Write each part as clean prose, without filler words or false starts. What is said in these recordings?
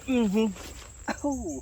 Mm-hmm. Oh.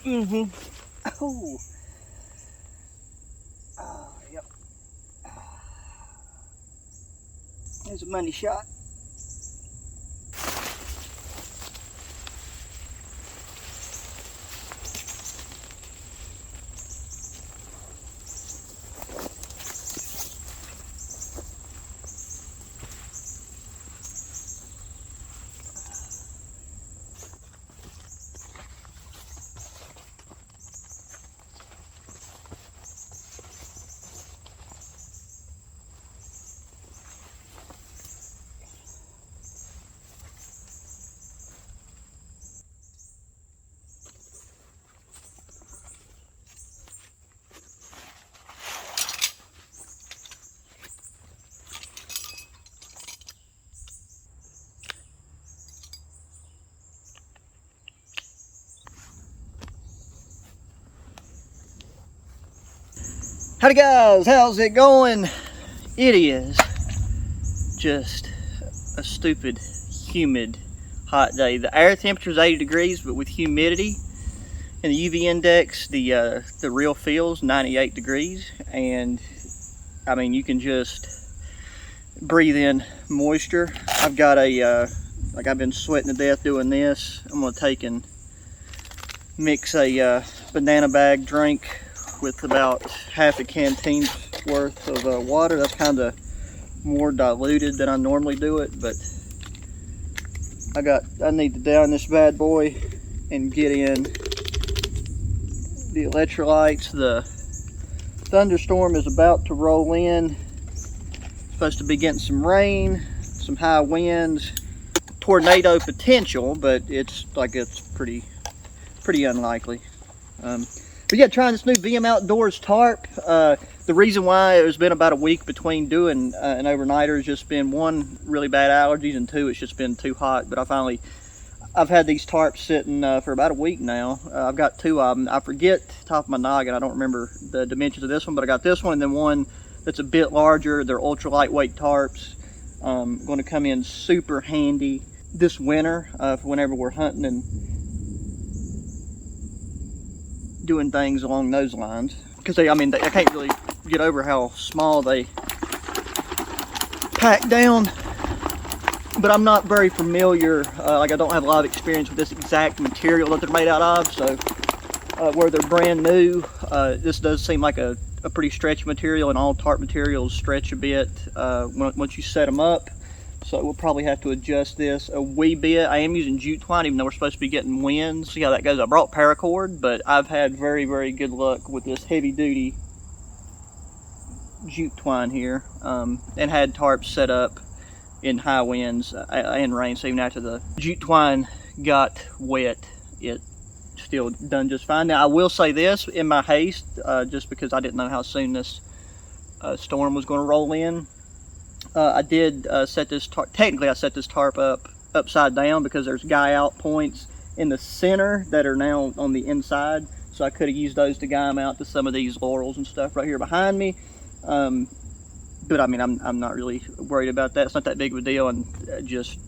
Mm-hmm. Oh. Yep. There's a money shot. Howdy guys, how's it going? It is just a stupid, humid, hot day. The air temperature is 80 degrees, but with humidity and the UV index, the real feels 98 degrees. And I mean, you can just breathe in moisture. I've got a, like I've been sweating to death doing this. I'm gonna take and mix a banana bag drink with about half a canteen's worth of water. That's kind of more diluted than I normally do it, but I need to down this bad boy and get in the electrolytes. The thunderstorm is about to roll in. Supposed to be getting some rain, some high winds, tornado potential, but it's pretty unlikely. But yeah, trying this new VM Outdoors tarp. The reason why it has been about a week between doing an overnighter has just been, one, really bad allergies, and two, it's just been too hot. But I've had these tarps sitting for about a week now. I've got two of them. I forget top of my noggin, I don't remember the dimensions of this one, but I got this one and then one that's a bit larger. They're ultra lightweight tarps. Going to come in super handy this winter for whenever we're hunting and doing things along those lines, because I can't really get over how small they pack down. But I'm not very familiar, like I don't have a lot of experience with this exact material that they're made out of. So where they're brand new, this does seem like a pretty stretchy material, and all tarp materials stretch a bit once you set them up. So we'll probably have to adjust this a wee bit. I am using jute twine, even though we're supposed to be getting winds. See how that goes. I brought paracord, but I've had very, very good luck with this heavy duty jute twine here, and had tarps set up in high winds and rain. So even after the jute twine got wet, it still done just fine. Now I will say this, in my haste, just because I didn't know how soon this storm was going to roll in, I did set this tarp. Technically I set this tarp up upside down because there's guy out points in the center that are now on the inside, so I could have used those to guy them out to some of these laurels and stuff right here behind me. But I mean, I'm not really worried about that. It's not that big of a deal, and just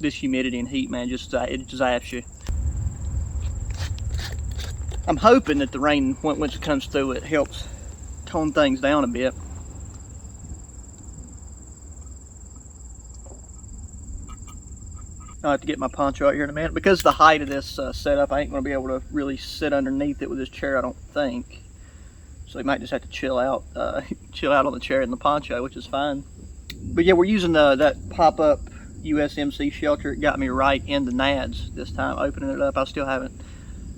this humidity and heat, man, it zaps you. I'm hoping that the rain, once it comes through, it helps tone things down a bit. I'll have to get my poncho out here in a minute. Because of the height of this setup, I ain't going to be able to really sit underneath it with this chair, I don't think. So you might just have to chill out on the chair in the poncho, which is fine. But yeah, we're using that pop-up USMC shelter. It got me right in the nads this time, opening it up. I still haven't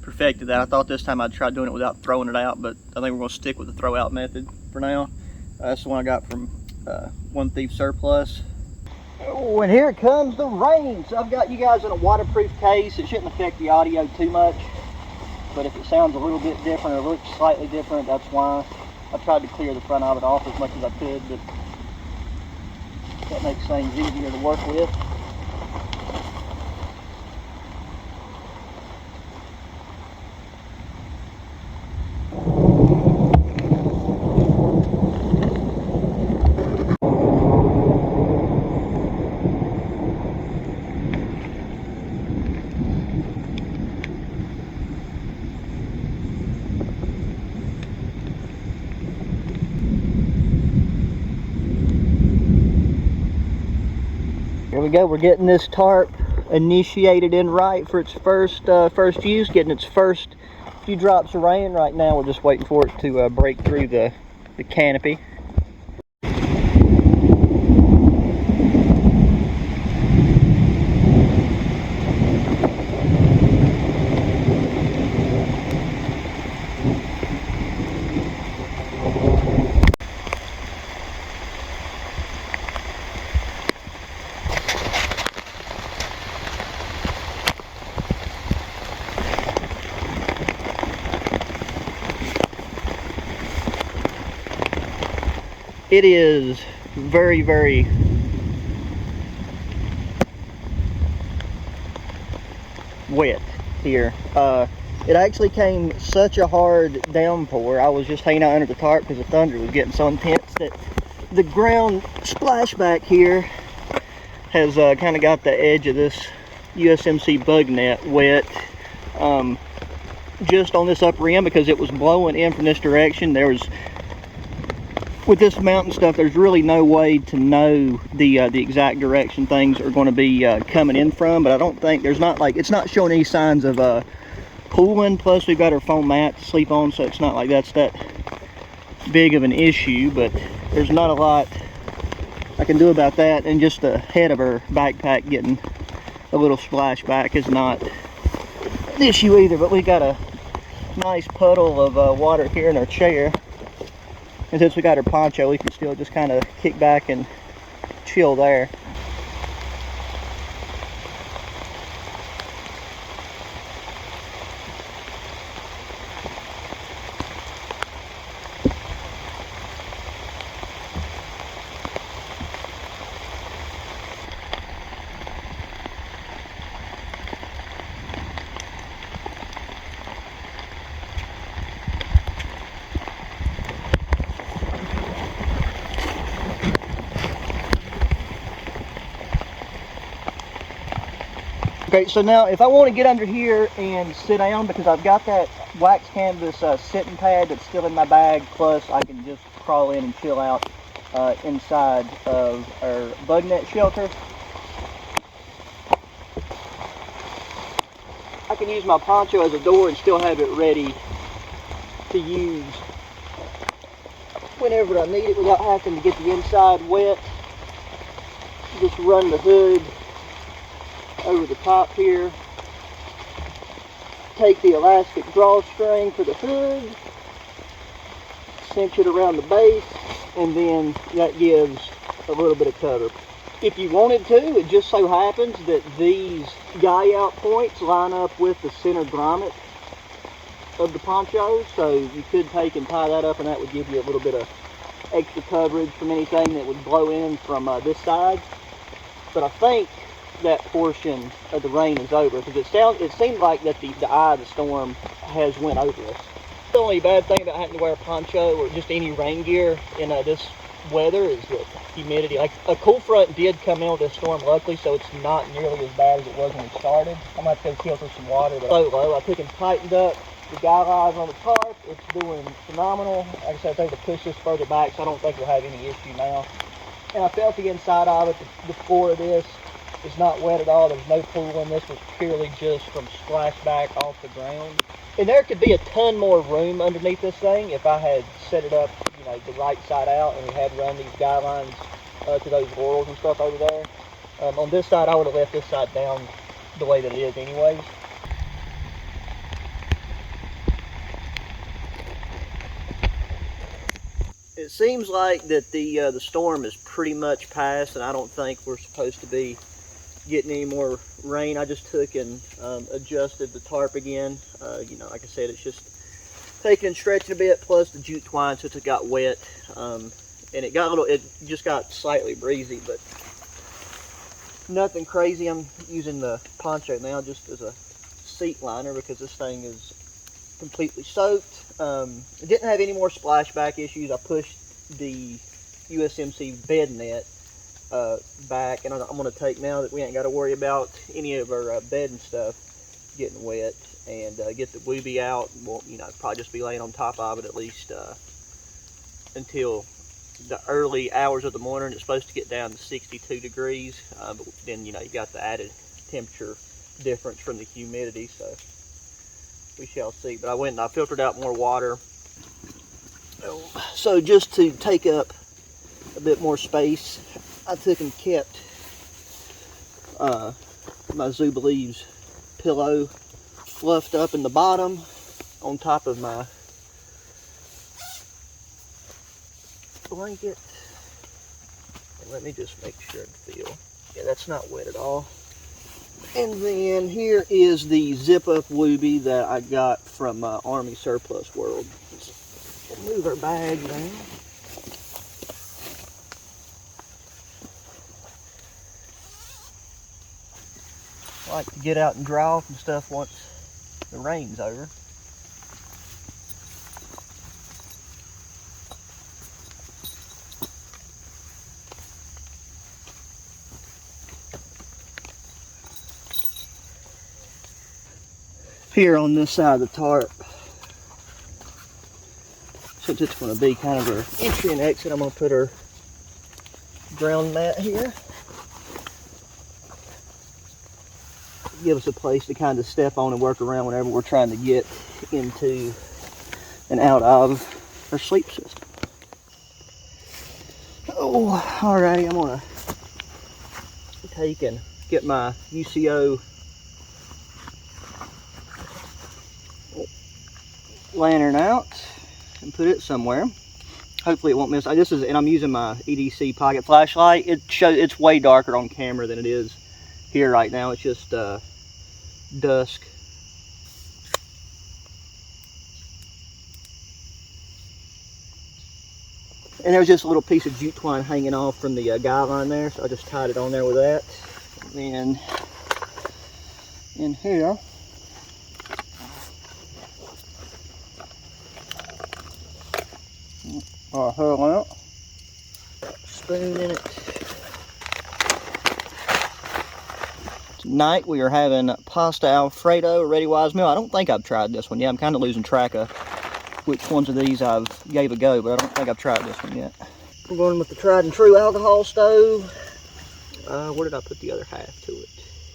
perfected that. I thought this time I'd try doing it without throwing it out, but I think we're going to stick with the throw out method for now. That's the one I got from One Thief Surplus. Oh, and here comes the rain. So I've got you guys in a waterproof case. It shouldn't affect the audio too much, but if it sounds a little bit different or looks slightly different, that's why. I tried to clear the front of it off as much as I could, but that makes things easier to work with. Here we go, we're getting this tarp initiated in right for its first use, getting its first few drops of rain. Right now we're just waiting for it to break through the canopy. It is very, very wet here. It actually came such a hard downpour. I was just hanging out under the tarp because the thunder was getting so intense that the ground splashback here has kind of got the edge of this USMC bug net wet. Just on this upper end, because it was blowing in from this direction. There was, with this mountain stuff, there's really no way to know the exact direction things are going to be coming in from. But I don't think there's not like, it's not showing any signs of pooling. Plus we've got our foam mat to sleep on, so it's not like that's that big of an issue. But there's not a lot I can do about that, and just the head of our backpack getting a little splashback is not an issue either. But we got a nice puddle of water here in our chair, and since we got our poncho, we can still just kind of kick back and chill there. Okay, so now if I want to get under here and sit down, because I've got that wax canvas sitting pad that's still in my bag, plus I can just crawl in and chill out inside of our bug net shelter. I can use my poncho as a door and still have it ready to use whenever I need it without having to get the inside wet. Just run the hood over the top here, take the elastic drawstring for the hood, cinch it around the base, and then that gives a little bit of cover. If you wanted to, it just so happens that these guy out points line up with the center grommet of the poncho, so you could take and tie that up, and that would give you a little bit of extra coverage from anything that would blow in from this side. But I think that portion of the rain is over, because it seemed like that the eye of the storm has went over us. The only bad thing about having to wear a poncho or just any rain gear in this weather is that humidity. Like, a cool front did come in with this storm, luckily, so it's not nearly as bad as it was when we started. I'm gonna have to go filter some water, but so low. I took and tightened up the guy lines on the tarp. It's doing phenomenal. Like I said, I think to push this further back, so I don't think we'll have any issue now. And I felt the inside of it, the floor of this is not wet at all. There's no pooling. This was purely just from splashback off the ground. And there could be a ton more room underneath this thing if I had set it up, you know, the right side out, and we had run these guy lines to those laurels and stuff over there. On this side, I would have left this side down the way that it is anyways. It seems like that the storm is pretty much past, and I don't think we're supposed to be getting any more rain. I just took and adjusted the tarp again. You know, like I said, it's just taking and stretching a bit, plus the jute twine since it got wet, and it just got slightly breezy, but nothing crazy. I'm using the poncho now just as a seat liner because this thing is completely soaked. It didn't have any more splashback issues. I pushed the USMC bed net back, and I'm going to take, now that we ain't got to worry about any of our bed and stuff getting wet, and get the wooby out. Well, you know, probably just be laying on top of it at least until the early hours of the morning. It's supposed to get down to 62 degrees, but then, you know, you got the added temperature difference from the humidity, so we shall see. But I went and I filtered out more water. So just to take up a bit more space, I took and kept my Zubaleeves pillow fluffed up in the bottom on top of my blanket. And let me just make sure and feel. Yeah, that's not wet at all. And then here is the zip-up wooby that I got from Army Surplus World. We'll move our bag now. I like to get out and dry off and stuff once the rain's over. Here on this side of the tarp, since it's going to be kind of our entry and exit, I'm going to put our ground mat here. Give us a place to kind of step on and work around whenever we're trying to get into and out of our sleep system. Oh, alrighty, I'm going to take and get my UCO lantern out and put it somewhere. Hopefully it won't miss. And I'm using my EDC pocket flashlight. It's way darker on camera than it is here right now. It's just dusk. And there's just a little piece of jute twine hanging off from the guy line there, so I just tied it on there with that. And then in here, our whole lamp, spoon in it. Tonight we are having pasta alfredo, ready wise meal. I don't think I've tried this one yet. I'm kind of losing track of which ones of these I've gave a go, but I don't think I've tried this one yet. We're going with the tried and true alcohol stove. Where did I put the other half to it?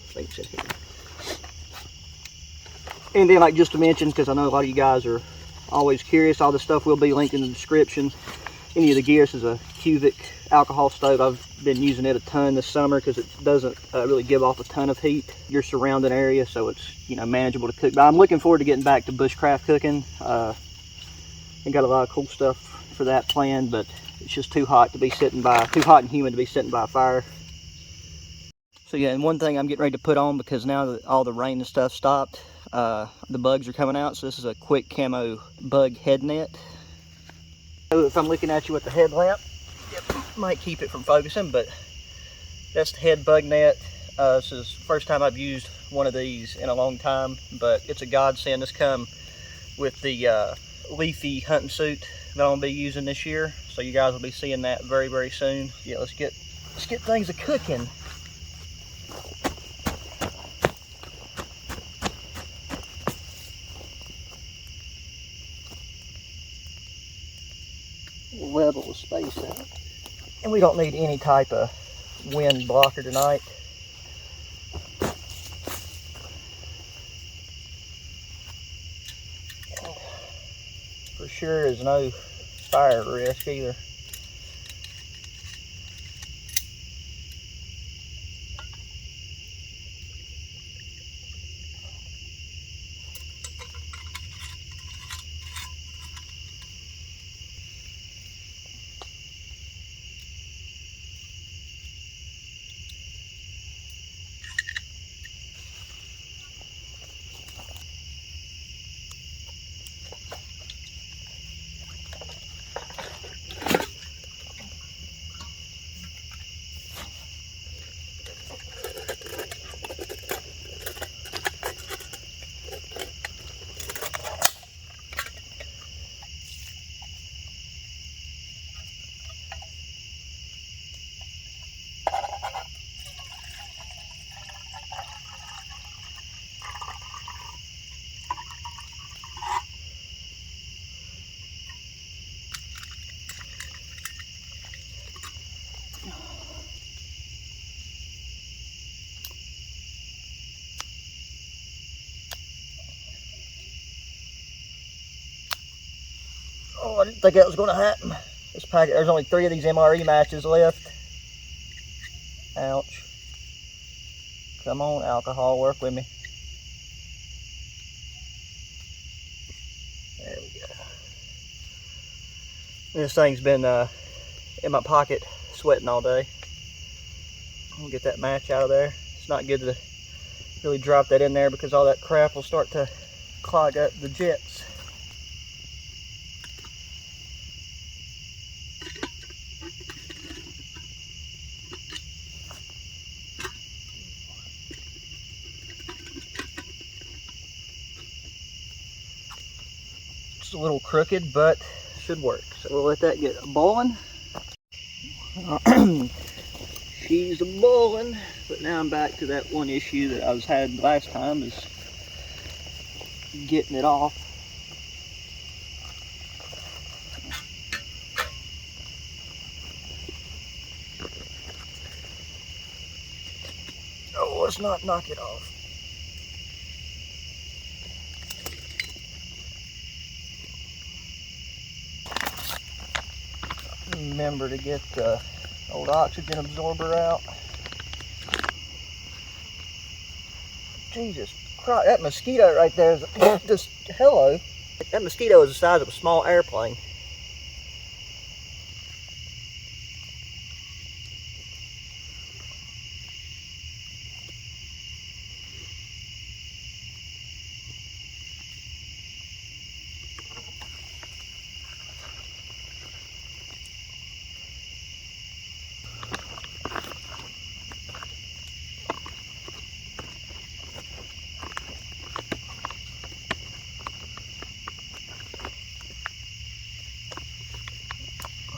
I think it's in here. And then, like, just to mention, because I know a lot of you guys are always curious, all the stuff will be linked in the description. Any of the gear. This is a cubic alcohol stove. I've been using it a ton this summer because it doesn't really give off a ton of heat your surrounding area, so it's, you know, manageable to cook. But I'm looking forward to getting back to bushcraft cooking. I got a lot of cool stuff for that planned, but it's just too hot and humid to be sitting by a fire. So yeah, and one thing I'm getting ready to put on, because now that all the rain and stuff stopped, the bugs are coming out. So this is a quick camo bug head net. So if I'm looking at you with the headlamp, it might keep it from focusing, but that's the head bug net. This is the first time I've used one of these in a long time, but it's a godsend. This come with the leafy hunting suit that I'm gonna be using this year, so you guys will be seeing that very, very soon. Yeah, let's get things a cooking. Level the space out, and we don't need any type of wind blocker tonight. For sure is no fire risk either. Oh, I didn't think that was going to happen. This packet, there's only 3 of these MRE matches left. Ouch. Come on, alcohol, work with me. There we go. This thing's been in my pocket sweating all day. I'll get that match out of there. It's not good to really drop that in there because all that crap will start to clog up the jets. It's a little crooked, but should work. So we'll let that get boiling. She's boiling, but now I'm back to that one issue that I was had last time, is getting it off. Oh, let's not knock it off. Remember to get the old oxygen absorber out. Jesus Christ, that mosquito right there is just, hello. That mosquito is the size of a small airplane.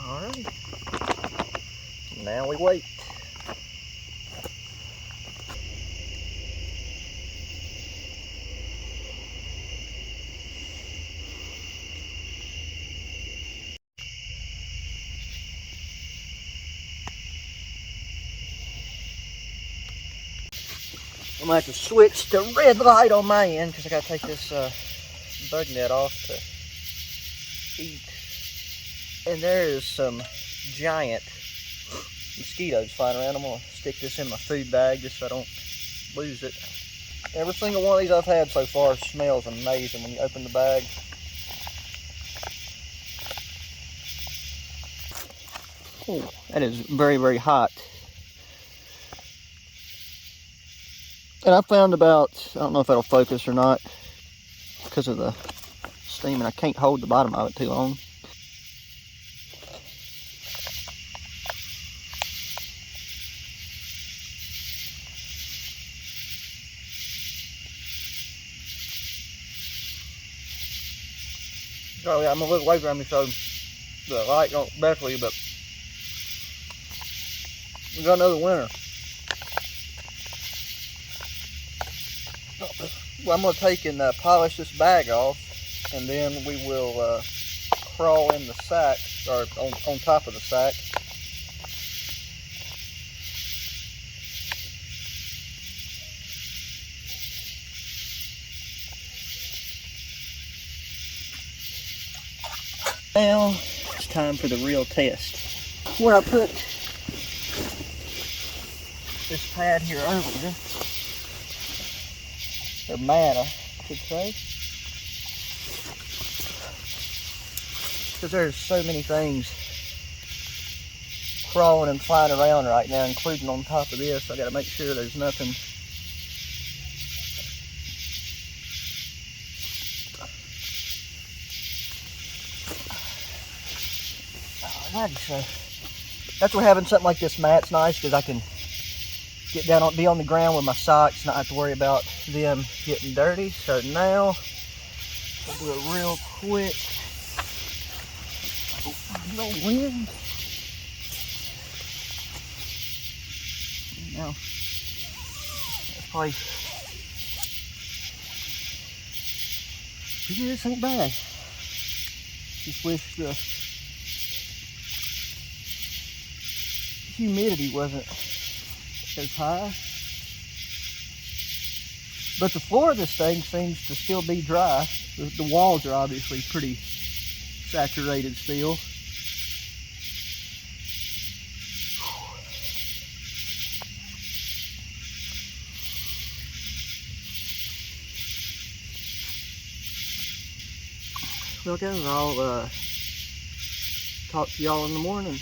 Alright, now we wait. I'm gonna have to switch to red light on my end because I gotta take this bug net off to eat. And there is some giant mosquitoes flying around. I'm gonna stick this in my food bag just so I don't lose it. Every single one of these I've had so far smells amazing when you open the bag. Oh, that is very, very hot. And I found about, I don't know if that'll focus or not because of the steam, and I can't hold the bottom of it too long. Oh yeah, I'm gonna look away from me so the light don't baffle you, but we got another winner. Well, I'm gonna take and polish this bag off, and then we will crawl in the sack, or on top of the sack. Now it's time for the real test. Where I put this pad here earlier, or mat I should say, because there's so many things crawling and flying around right now, including on top of this. I got to make sure there's nothing. Alrighty, so that's where having something like this mat's nice, because I can get down on, be on the ground with my socks, not have to worry about them getting dirty. So now I'll do it real quick. No wind. Now let's play. Yeah, this ain't bad. Just wish the humidity wasn't as high. But the floor of this thing seems to still be dry. The walls are obviously pretty saturated still. Well guys, I'll talk to y'all in the morning.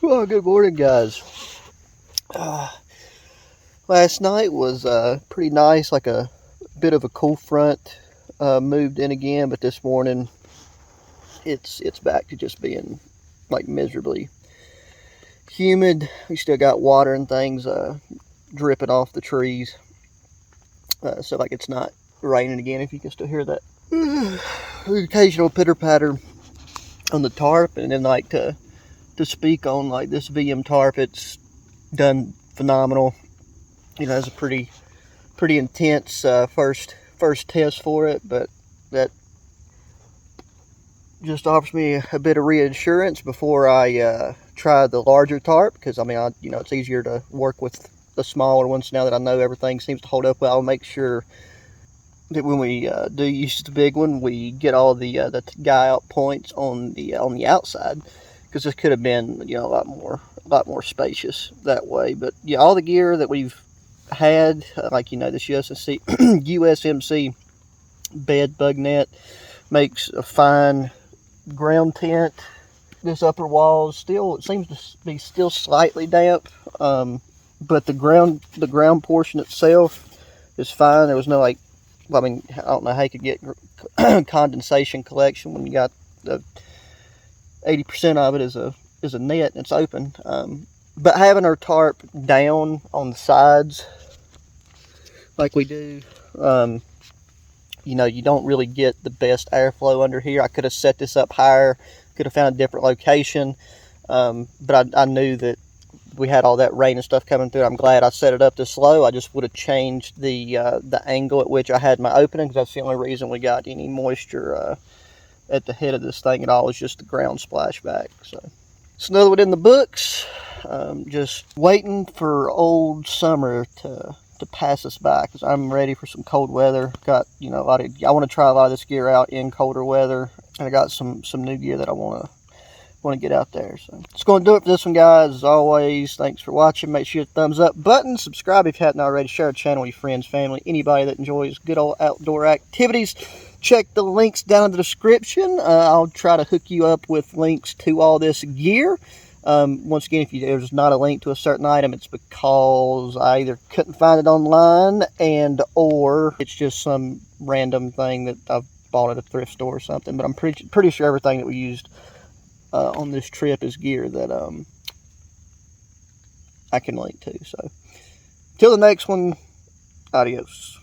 Well, good morning, guys. Last night was pretty nice, like a bit of a cool front moved in again, but this morning it's back to just being like miserably humid. We still got water and things dripping off the trees, so like it's not raining again, if you can still hear that. Occasional pitter patter on the tarp, and then like to speak on like this VM tarp, it's done phenomenal. You know, it's a pretty intense first test for it, but that just offers me a bit of reassurance before I try the larger tarp, because I mean, you know, it's easier to work with the smaller ones now that I know everything seems to hold up well. I'll make sure that when we do use the big one, we get all the guy out points on the outside, because this could have been, you know, a lot more spacious that way. But yeah, all the gear that we've had, like, you know, this USMC bed bug net makes a fine ground tent. This upper wall still, it seems to be still slightly damp, but the ground portion itself is fine. There was no, like, I mean, I don't know how you could get condensation collection when you got the 80% of it is a net and it's open. But having our tarp down on the sides like we do, you know, you don't really get the best airflow under here. I could have set this up higher, could have found a different location, but I knew that we had all that rain and stuff coming through. I'm glad I set it up this low. I just would have changed the angle at which I had my opening, because that's the only reason we got any moisture at the head of this thing at all, is just the ground splashback. So it's another one in the books. Just waiting for old summer to pass us by, because I'm ready for some cold weather. Got, you know, I want to try a lot of this gear out in colder weather, and I got some new gear that I want to get out there. So it's going to do it for this one, guys. As always, thanks for watching. Make sure you hit the thumbs up button, subscribe if you haven't already, share the channel with your friends, family, anybody that enjoys good old outdoor activities. Check the links down in the description. I'll try to hook you up with links to all this gear. Once again, if there's not a link to a certain item, it's because I either couldn't find it online, or it's just some random thing that I've bought at a thrift store or something. But I'm pretty sure everything that we used on this trip is gear that I can link to. So, till the next one, adios.